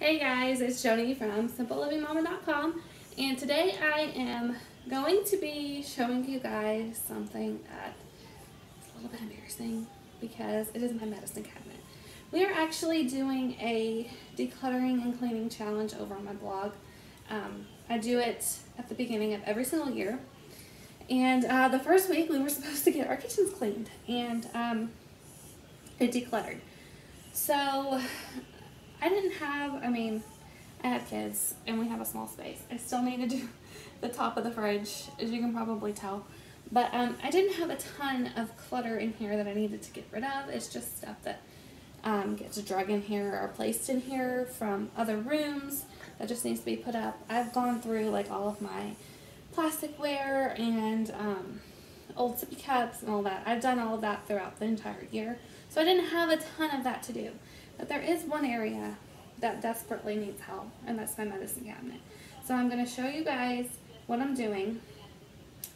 Hey guys, it's Joanie from simplelivingmama.com, and today I am going to be showing you guys something that is a little bit embarrassing because it is my medicine cabinet. We are actually doing a decluttering and cleaning challenge over on my blog. I do it at the beginning of every single year, and the first week we were supposed to get our kitchens cleaned and it decluttered. So I didn't have, I have kids and we have a small space. I still need to do the top of the fridge, as you can probably tell. But I didn't have a ton of clutter in here that I needed to get rid of. It's just stuff that gets drug in here or placed in here from other rooms that just needs to be put up. I've gone through like all of my plasticware and old sippy cups and all that. I've done all of that throughout the entire year. So I didn't have a ton of that to do. But there is one area that desperately needs help, and that's my medicine cabinet. So I'm going to show you guys what I'm doing.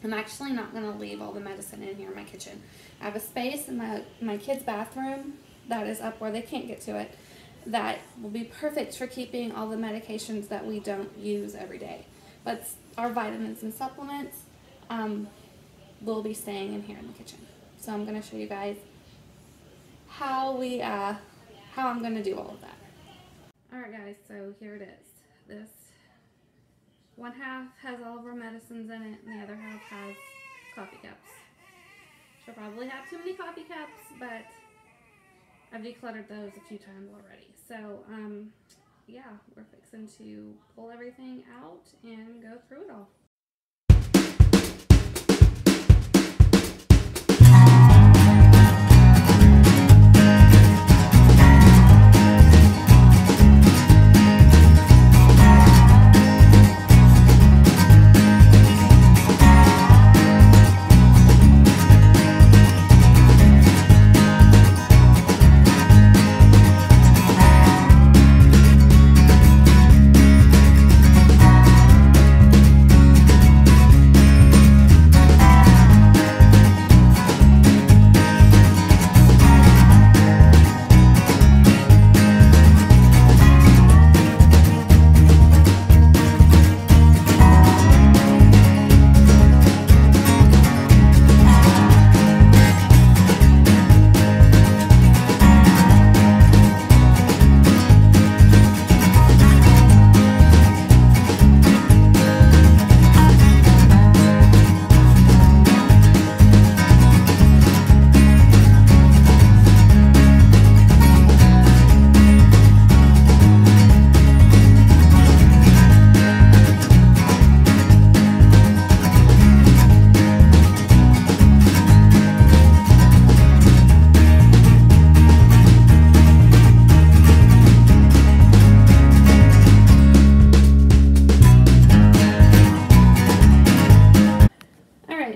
I'm actually not going to leave all the medicine in here in my kitchen. I have a space in my kids' bathroom that is up where they can't get to it that will be perfect for keeping all the medications that we don't use every day. But our vitamins and supplements will be staying in here in the kitchen. So I'm going to show you guys how I'm going to do all of that. Alright guys, so here it is. This one half has all of our medicines in it, and the other half has coffee cups. She'll probably have too many coffee cups, but I've decluttered those a few times already. So, yeah, we're fixing to pull everything out and go through it all.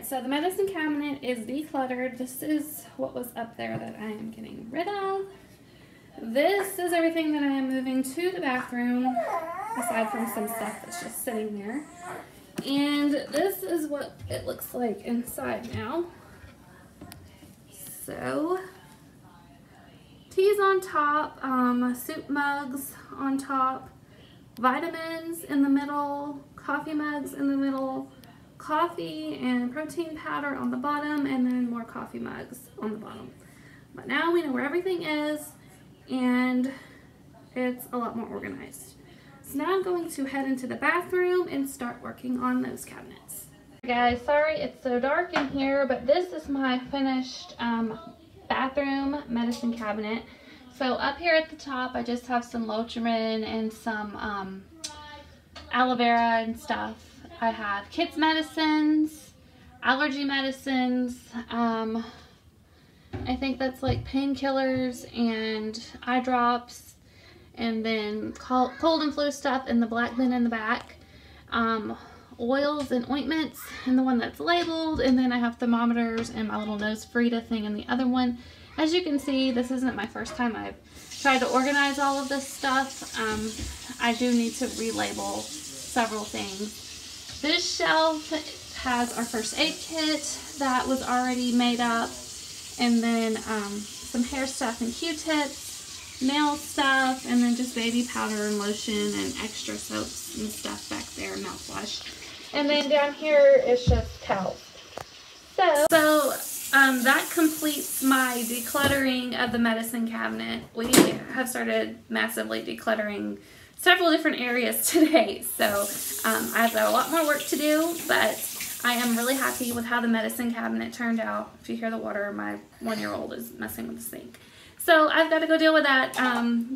So the medicine cabinet is decluttered. This is what was up there that I am getting rid of. This is everything that I am moving to the bathroom, aside from some stuff that's just sitting there. And this is what it looks like inside now. So, teas on top, soup mugs on top, vitamins in the middle, coffee mugs in the middle, coffee and protein powder on the bottom, and then more coffee mugs on the bottom. But now we know where everything is, and it's a lot more organized. So now I'm going to head into the bathroom and start working on those cabinets. Guys, sorry it's so dark in here, but this is my finished bathroom medicine cabinet. So up here at the top I just have some Lotrimin and some aloe vera and stuff. I have kids medicines, allergy medicines, I think that's like painkillers and eye drops, and then cold and flu stuff in the black bin in the back, oils and ointments in the one that's labeled, and then I have thermometers and my little nose Frida thing in the other one. As you can see, this isn't my first time I've tried to organize all of this stuff. I do need to relabel several things. This shelf has our first aid kit that was already made up, and then some hair stuff and Q-tips, nail stuff, and then just baby powder and lotion and extra soaps and stuff back there, mouthwash. And then down here is just towels. So that completes my decluttering of the medicine cabinet. We have started massively decluttering several different areas today. So I've got a lot more work to do, but I am really happy with how the medicine cabinet turned out. If you hear the water, my 1-year-old is messing with the sink. So I've got to go deal with that.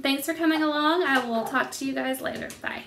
Thanks for coming along. I will talk to you guys later. Bye.